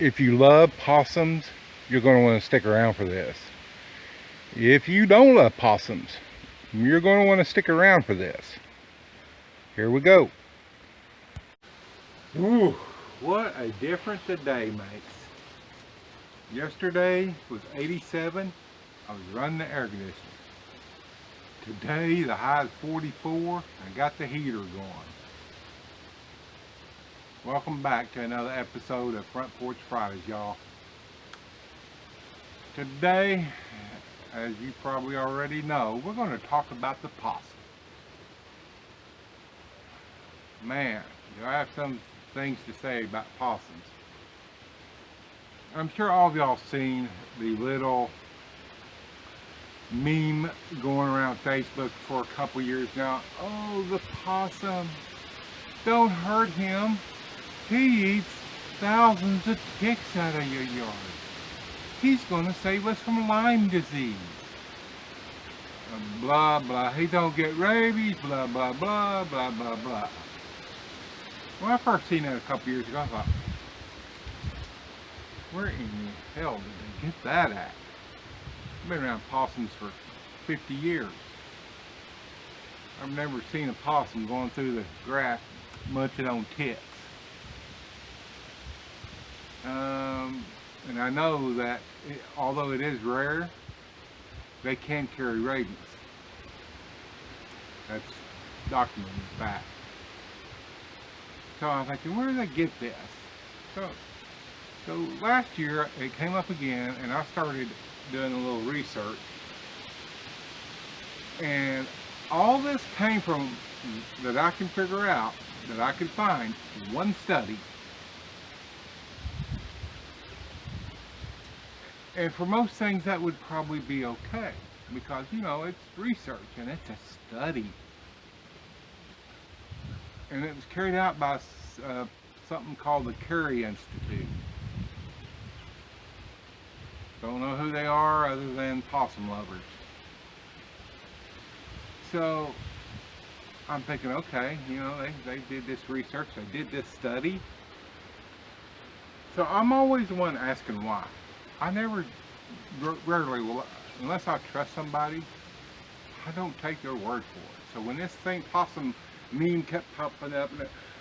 If you love possums, you're going to want to stick around for this. If you don't love possums, you're going to want to stick around for this. Here we go. Ooh, what a difference a day makes. Yesterday was 87. I was running the air conditioner. Today the high is 44. I got the heater going. Welcome back to another episode of Front Porch Fridays, y'all. Today, as you probably already know, we're going to talk about the possum. Man, do I have some things to say about possums. I'm sure all of y'all seen the little meme going around Facebook for a couple years now. Oh, the possum. Don't hurt him. He eats thousands of ticks out of your yard. He's going to save us from Lyme disease. Blah, blah. He don't get rabies. Blah, blah, blah, blah, blah, blah. When I first seen that a couple years ago, I thought, where in the hell did they get that at? I've been around possums for 50 years. I've never seen a possum going through the grass munching on ticks. And I know that although it is rare, they can carry rabies. That's documented fact. So I'm thinking, where did they get this? So last year it came up again, and I started doing a little research. And all this came from, that I can figure out, that I could find, one study. And for most things that would probably be okay, because you know it's research and it's a study, and it was carried out by something called the Carey Institute. Don't know who they are other than possum lovers. So I'm thinking, okay, you know, they did this research, they did this study. So I'm always the one asking why. I never, rarely will, unless I trust somebody, I don't take their word for it. So when this thing, possum meme kept popping up,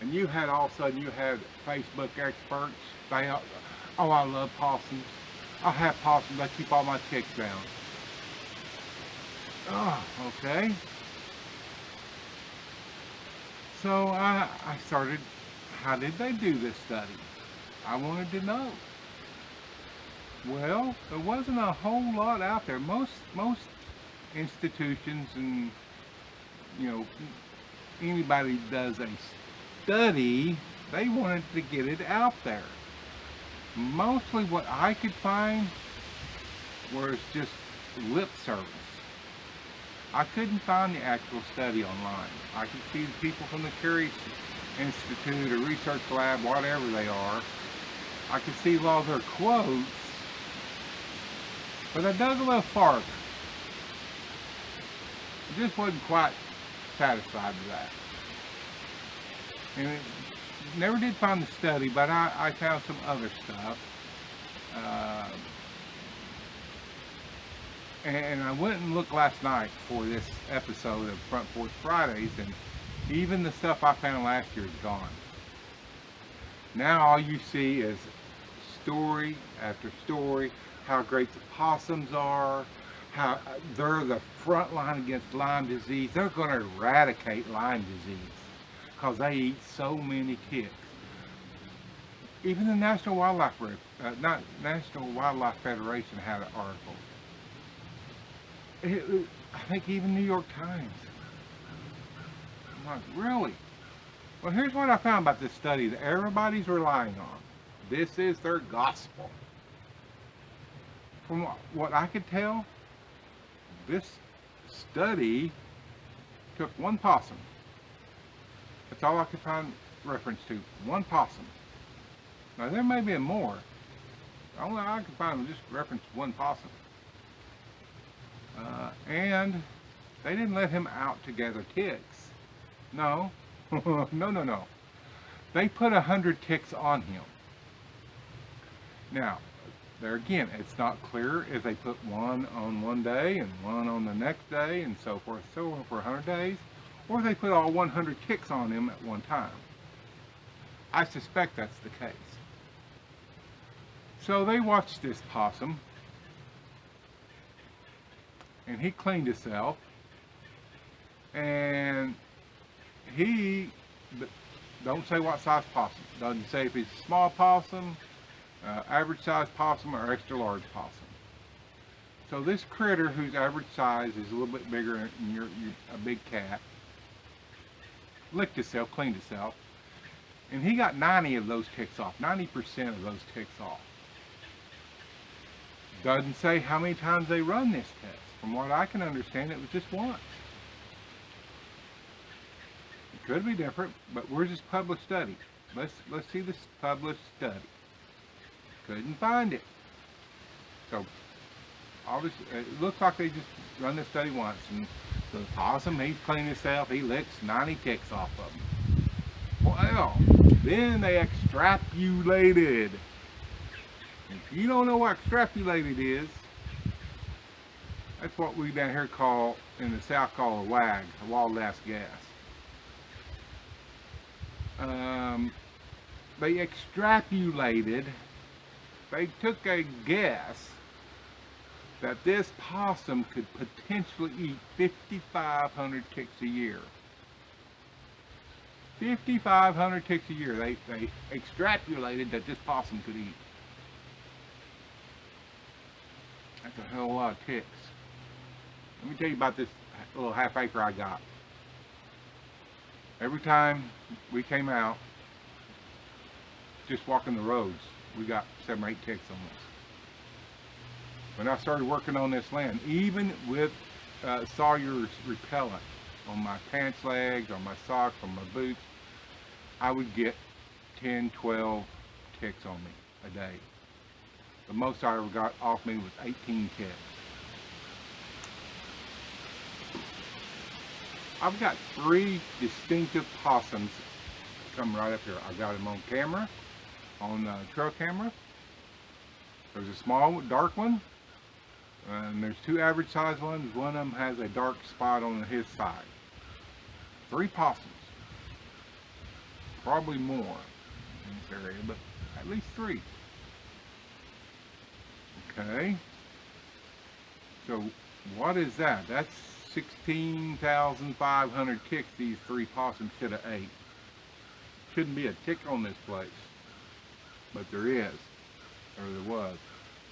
and you had all of a sudden, you had Facebook experts, they, oh, I love possums. I have possums, I keep all my ticks down. Oh, okay. So I started, how did they do this study? I wanted to know. Well, there wasn't a whole lot out there. Most institutions and, you know, anybody does a study, they wanted to get it out there. Mostly what I could find was just lip service. I couldn't find the actual study online. I could see the people from the Carey Institute or Research Lab, whatever they are. I could see a lot of their quotes. But I dug a little farther. I just wasn't quite satisfied with that. And it never did find the study, but I found some other stuff. And I went and looked last night for this episode of Front Porch Fridays, and even the stuff I found last year is gone. Now all you see is story after story, how great the possums are, how they're the front line against Lyme disease. They're going to eradicate Lyme disease because they eat so many ticks. Even the National Wildlife Federation had an article. I think even New York Times. I'm like, really? Well, here's what I found about this study that everybody's relying on. This is their gospel. From what I could tell, this study took one possum. That's all I could find reference to. One possum. Now there may be more. Only I could find was just reference to one possum. And they didn't let him out to gather ticks. No. No. They put 100 ticks on him. Now, there again, it's not clear if they put one on one day and one on the next day and so forth, so on for 100 days, or if they put all 100 ticks on him at one time. I suspect that's the case. So they watched this possum, and he cleaned himself, and he don't say what size possum. Doesn't say if he's a small possum, average size possum, or extra large possum. So this critter, whose average size is a little bit bigger than a big cat, licked itself, cleaned itself, and he got 90 of those ticks off, 90% of those ticks off. Doesn't say how many times they run this test. From what I can understand, it was just once. It could be different, but where's this published study? Let's see this published study. Couldn't find it. So obviously, it looks like they just run this study once, and the possum, he's cleaned himself, he licks 90 ticks off of him. Well, then they extrapolated. If you don't know what extrapolated is, that's what we down here call, in the South, call a wag, a wild ass gas. They extrapolated, they took a guess that this possum could potentially eat 5,500 ticks a year. 5,500 ticks a year. They extrapolated that this possum could eat. That's a hell of a lot of ticks. Let me tell you about this little half acre I got. Every time we came out, just walking the roads, we got 7 or 8 ticks on us. When I started working on this land, even with Sawyer's repellent on my pants legs, on my socks, on my boots, I would get 10, 12 ticks on me a day. The most I ever got off me was 18 ticks. I've got 3 distinctive possums coming right up here. I've got them on camera, on trail camera. There's a small, dark one, and there's 2 average size ones. One of them has a dark spot on his side. 3 possums. Probably more in this area, but at least 3. Okay. So what is that? That's 16,500 ticks these 3 possums should have ate. Shouldn't be a tick on this place, but there is, or there was.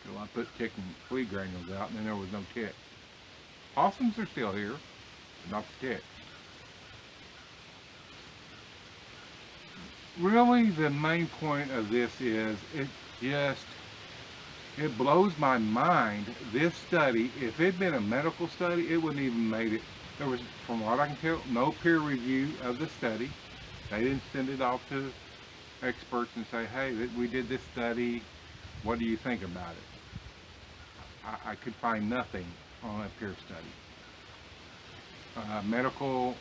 So I put tick and flea granules out, and then there was no tick. Possums are still here, but not the tick. Really, the main point of this is it blows my mind. This study, if it had been a medical study, it wouldn't even made it. There was, from what I can tell, no peer review of the study. They didn't send it off to experts and say, hey, we did this study, what do you think about it? I could find nothing on a peer study. A medical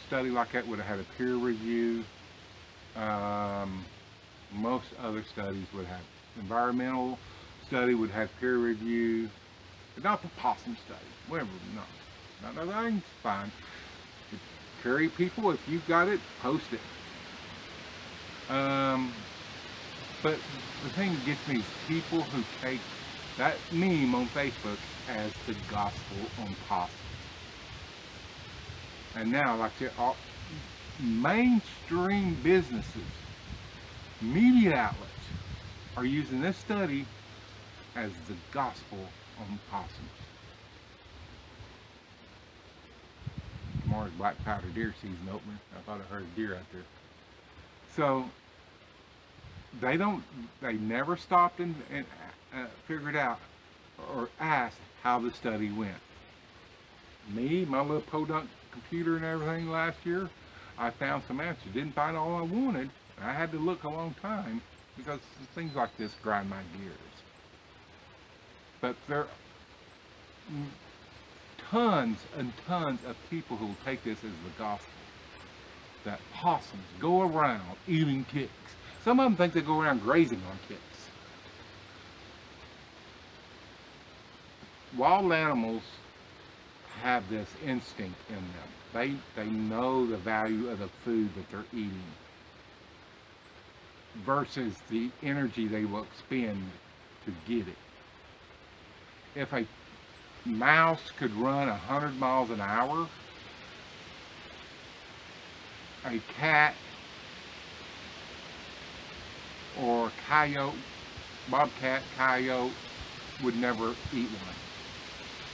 study like that would have had a peer review. Most other studies would have. Environmental study would have peer review, but not the possum study. Whatever, no. Not everything's fine. Carry people, if you've got it, post it. But the thing that gets me is people who take that meme on Facebook as the gospel on possums. And now, like I said, all mainstream businesses, media outlets, are using this study as the gospel on possums. Tomorrow's black powder deer season opening. I thought I heard a deer out there. So they never stopped and figured out or asked how the study went. Me, my little podunk computer and everything last year, I found some answers. Didn't find all I wanted. I had to look a long time because things like this grind my gears. But there are tons and tons of people who will take this as the gospel. That possums go around eating ticks. Some of them think they go around grazing on ticks. wild animals have this instinct in them. They know the value of the food that they're eating versus the energy they will expend to get it. If a mouse could run 100 miles an hour, a cat or coyote, bobcat, coyote would never eat one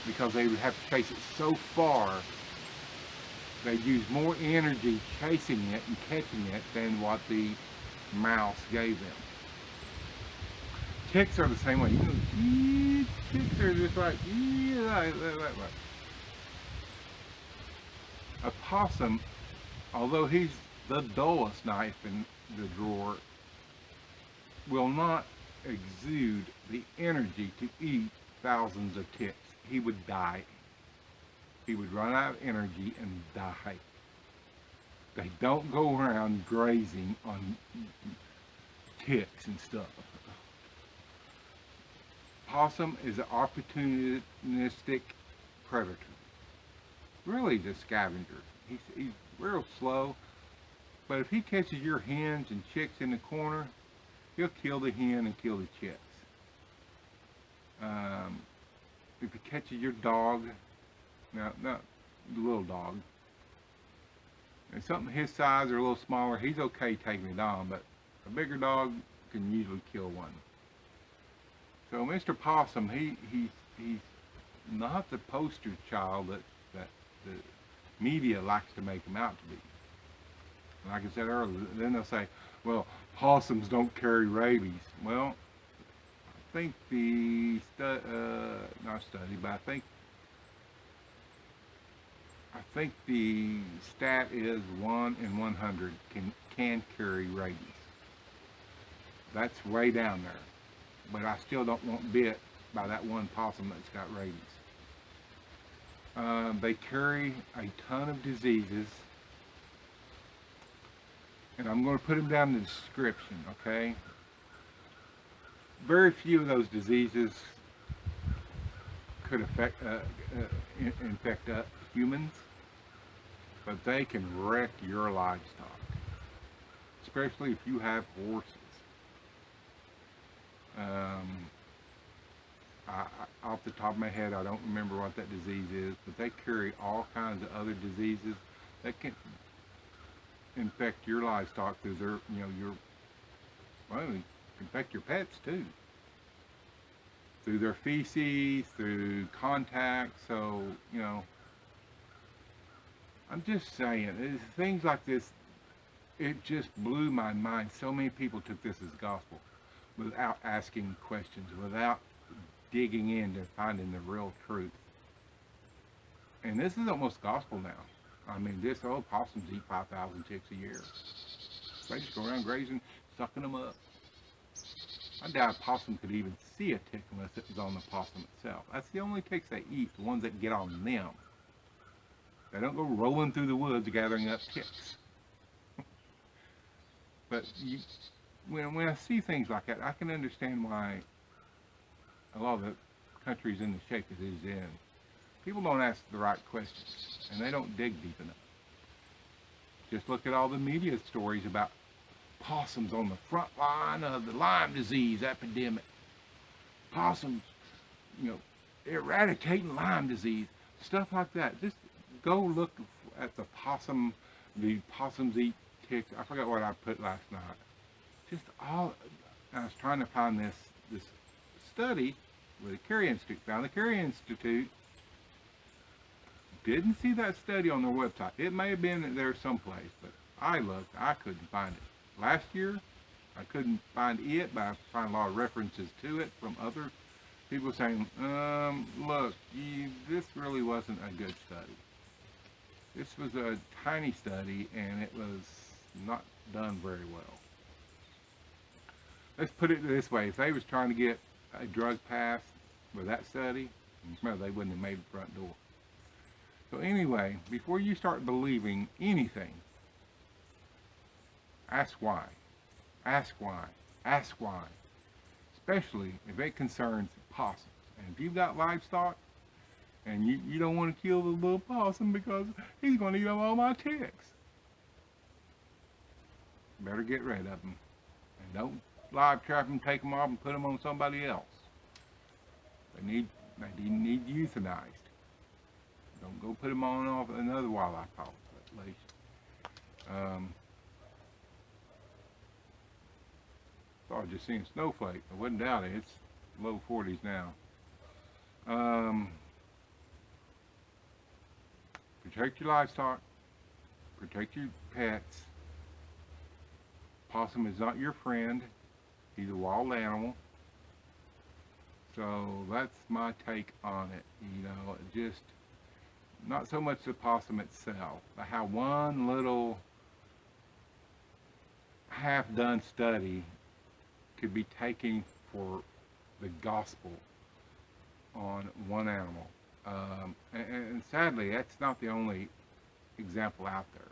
because they would have to chase it so far. They'd use more energy chasing it and catching it than what the mouse gave them. Ticks are the same way. Ticks are just like, a possum, although he's the dullest knife in the drawer, will not exude the energy to eat thousands of ticks. He would die. He would run out of energy and die. They don't go around grazing on ticks and stuff. Possum is an opportunistic predator. Really the scavenger. He's real slow, but if he catches your hens and chicks in the corner, he'll kill the hen and kill the chicks. If he catches your dog, not the little dog, and something his size or a little smaller, he's okay taking it on, but a bigger dog can usually kill one. So Mr. Possum, he's not the poster child that the media likes to make him out to be. Like I said earlier, then they'll say, well, possums don't carry rabies. Well, I think I think the stat is 1 in 100 can carry rabies. That's way down there. But I still don't want bit by that one possum that's got rabies. They carry a ton of diseases, and I'm going to put them down in the description, okay? Very few of those diseases could infect humans, but they can wreck your livestock, especially if you have horses. Off the top of my head, I don't remember what that disease is, but they carry all kinds of other diseases that can infect your livestock through their, infect your pets too. Through their feces, through contact, so, I'm just saying, things like this, it just blew my mind. So many people took this as gospel without asking questions, without digging into finding the real truth. And this is almost gospel now. I mean, possums eat 5,000 chicks a year. They just go around grazing, sucking them up. I doubt a possum could even see a tick unless it was on the possum itself. That's the only ticks they eat, the ones that get on them. They don't go rolling through the woods gathering up ticks. But when I see things like that, I can understand why a lot of the country's in the shape it is in. People don't ask the right questions, and they don't dig deep enough. Just look at all the media stories about possums on the front line of the Lyme disease epidemic. Possums, eradicating Lyme disease, stuff like that. Just go look at the possums eat ticks. I forgot what I put last night. I was trying to find this study with the Carey Institute. Found the Carey Institute. Didn't see that study on their website. It may have been there someplace, but I looked. I couldn't find it. Last year, I couldn't find it, but I found a lot of references to it from other people saying, look, this really wasn't a good study. This was a tiny study, and it was not done very well. Let's put it this way. If they was trying to get a drug passed with that study, well, they wouldn't have made the front door. So anyway, before you start believing anything, ask why. Ask why. Ask why. Especially if it concerns possums. And if you've got livestock, And you don't want to kill the little possum because he's going to eat up all my ticks. Better get rid of them. And don't live trap them, take them off, and put them on somebody else. They need euthanized. Don't go put them on off another wildlife population. So I just seen snowflake. I wouldn't doubt it. It's low 40s now. Protect your livestock. Protect your pets. Possum is not your friend. He's a wild animal. So that's my take on it. You know, just not so much the possum itself, but how one little half-done study could be taken for the gospel on one animal. And sadly, that's not the only example out there.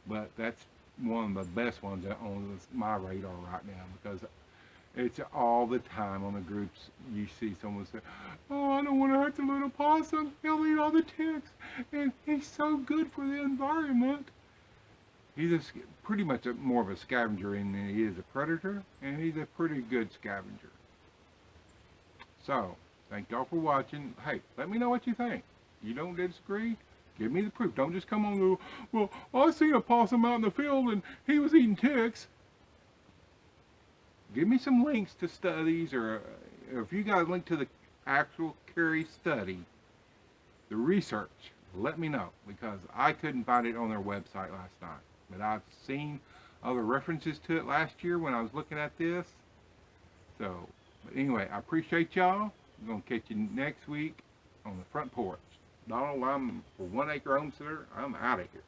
But that's one of the best ones on my radar right now, because it's all the time on the groups. You see someone say, "Oh, I don't want to hurt the little possum. He'll eat all the ticks, and he's so good for the environment." He's pretty much more of a scavenger than he is a predator, and he's a pretty good scavenger. So, thank y'all for watching. Hey, let me know what you think. You don't disagree? Give me the proof. Don't just come on and go, "Well, I seen a possum out in the field and he was eating ticks." Give me some links to studies, or if you got a link to the actual Kerry study, the research, let me know, because I couldn't find it on their website last night. But I've seen other references to it last year when I was looking at this. So, but anyway, I appreciate y'all. I'm going to catch you next week on the front porch. Donald, I'm for 1 Acre Homesteader. I'm out of here.